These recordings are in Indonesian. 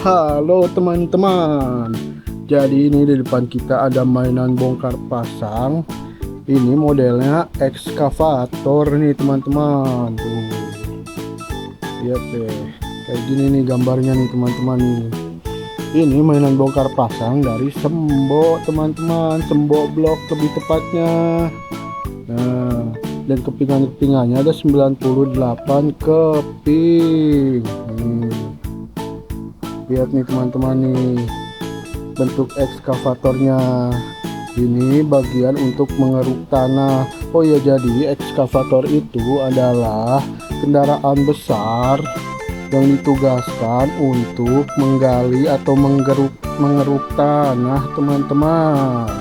Halo teman-teman. Jadi ini di depan kita ada mainan bongkar pasang. Ini modelnya ekskavator nih teman-teman. Tuh. Lihat deh. Kayak gini nih gambarnya nih teman-teman nih. Ini mainan bongkar pasang dari Sembo teman-teman. Sembo Blok lebih tepatnya. Nah, dan kepingan-kepingannya ada 98 keping. Lihat nih teman-teman nih bentuk ekskavatornya. Ini bagian untuk mengeruk tanah. Oh ya, jadi ekskavator itu adalah kendaraan besar yang ditugaskan untuk menggali atau mengeruk tanah teman-teman.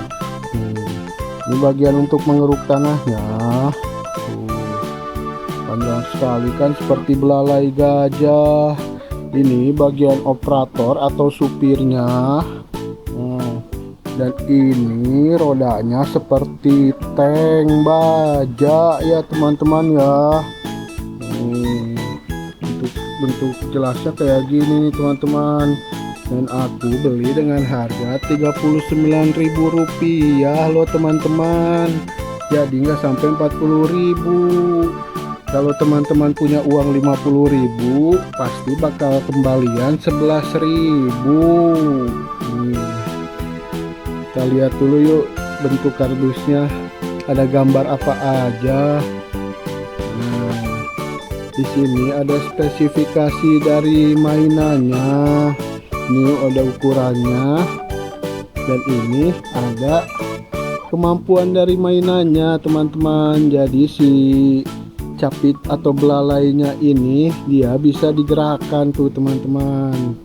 Ini bagian untuk mengeruk tanahnya. Panjang sekali kan, seperti belalai gajah. Ini bagian operator atau supirnya. Dan ini rodanya seperti tank baja ya teman-teman ya. Bentuk jelasnya kayak gini nih teman-teman. Dan aku beli dengan harga Rp39.000 loh teman-teman. Jadi nggak sampai Rp40.000. Kalau teman-teman punya uang 50.000, pasti bakal kembalian 11.000. Kita lihat dulu yuk bentuk kardusnya, ada gambar apa aja. Nah, di sini ada spesifikasi dari mainannya. Ini ada ukurannya, dan ini ada kemampuan dari mainannya teman-teman. Jadi si capit atau belalainya ini dia bisa digerakkan tuh teman-teman.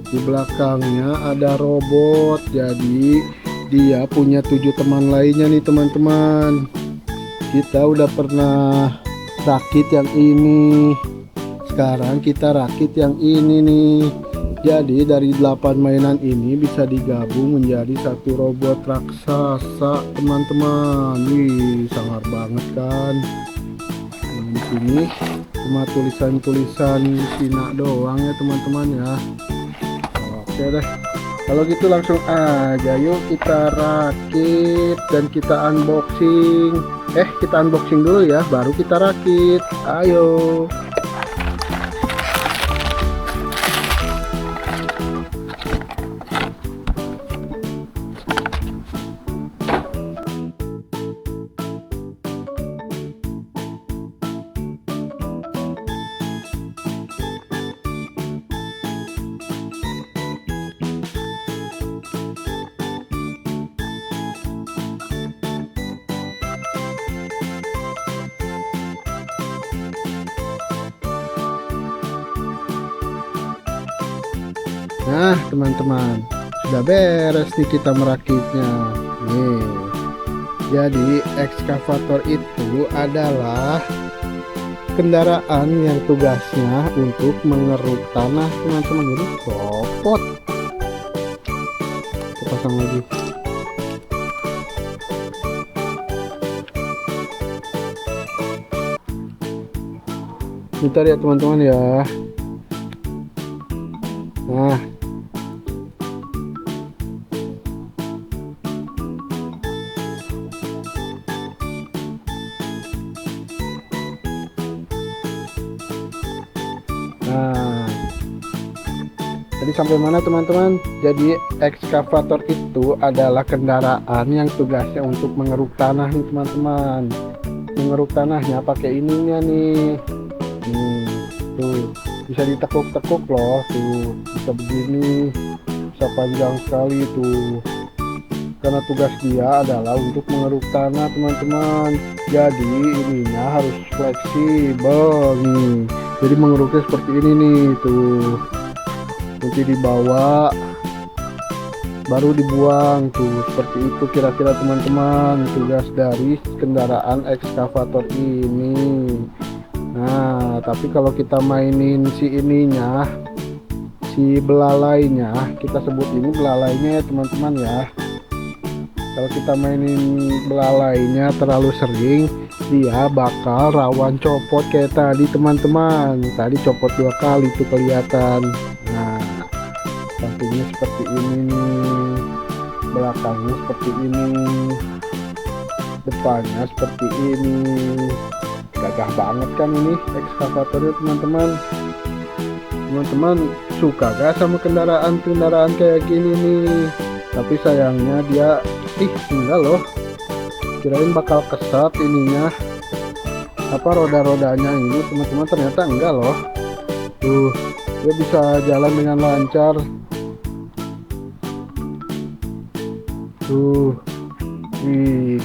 Di belakangnya ada robot, jadi dia punya 7 teman lainnya nih teman-teman. Kita udah pernah rakit yang ini, sekarang kita rakit yang ini nih. Jadi dari 8 mainan ini bisa digabung menjadi satu robot raksasa teman-teman. Wih, sangar banget kan. Di sini cuma tulisan-tulisan Cina doang ya teman-teman ya. Oke deh, kalau gitu langsung aja yuk kita rakit dan kita unboxing. Kita unboxing dulu ya, baru kita rakit. Ayo. Nah teman-teman, sudah beres nih kita merakitnya nih. Jadi ekskavator itu adalah kendaraan yang tugasnya untuk mengeruk tanah teman-teman. Ini copot, kita pasang lagi. Bentar ya teman-teman ya. Nah, jadi sampai mana teman-teman? Jadi ekskavator itu adalah kendaraan yang tugasnya untuk mengeruk tanah nih teman-teman. Mengeruk tanahnya pakai ininya nih. Tuh, bisa ditekuk-tekuk loh, tuh bisa begini, bisa panjang sekali tuh. Karena tugas dia adalah untuk mengeruk tanah teman-teman. Jadi ininya harus fleksibel nih. Jadi mengeruknya seperti ini nih tuh. Nanti dibawa baru dibuang tuh, seperti itu kira-kira teman-teman tugas dari kendaraan ekskavator ini. Nah, tapi kalau kita mainin si ininya, si belalainya, kita sebut ini belalainya ya teman-teman ya. Kalau kita mainin belalainya terlalu sering, dia bakal rawan copot kayak tadi teman-teman. Tadi copot 2 kali tuh kelihatan. Nah, sampingnya seperti ini nih, belakangnya seperti ini, depannya seperti ini. Gagah banget kan ini ekskavatornya teman-teman. Teman-teman suka gak sama kendaraan kayak gini nih? Tapi sayangnya dia enggak loh, kirain bakal kesat ininya, roda-rodanya ini teman-teman, ternyata enggak loh. Tuh, dia bisa jalan dengan lancar. Tuh,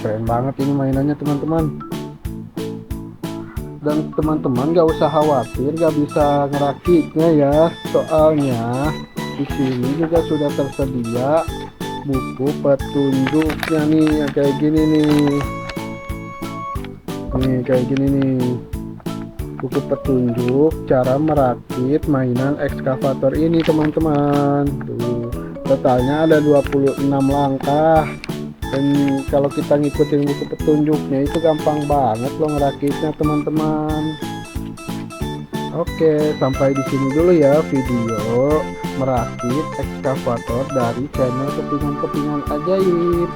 keren banget ini mainannya teman-teman. Dan teman-teman gak usah khawatir gak bisa ngerakitnya ya, soalnya di sini juga sudah tersedia buku petunjuknya nih, yang kayak gini nih. Kayak gini nih, buku petunjuk cara merakit mainan ekskavator ini teman-teman. Tuh, totalnya ada 26 langkah. Dan kalau kita ngikutin buku petunjuknya itu gampang banget loh ngerakitnya teman-teman. Oke, sampai di sini dulu ya video merakit ekskavator dari channel Kepingan-Kepingan Ajaib.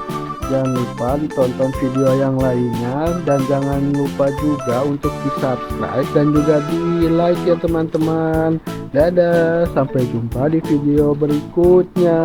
Jangan lupa ditonton video yang lainnya, dan jangan lupa juga untuk di subscribe dan juga di like ya teman-teman. Dadah, sampai jumpa di video berikutnya.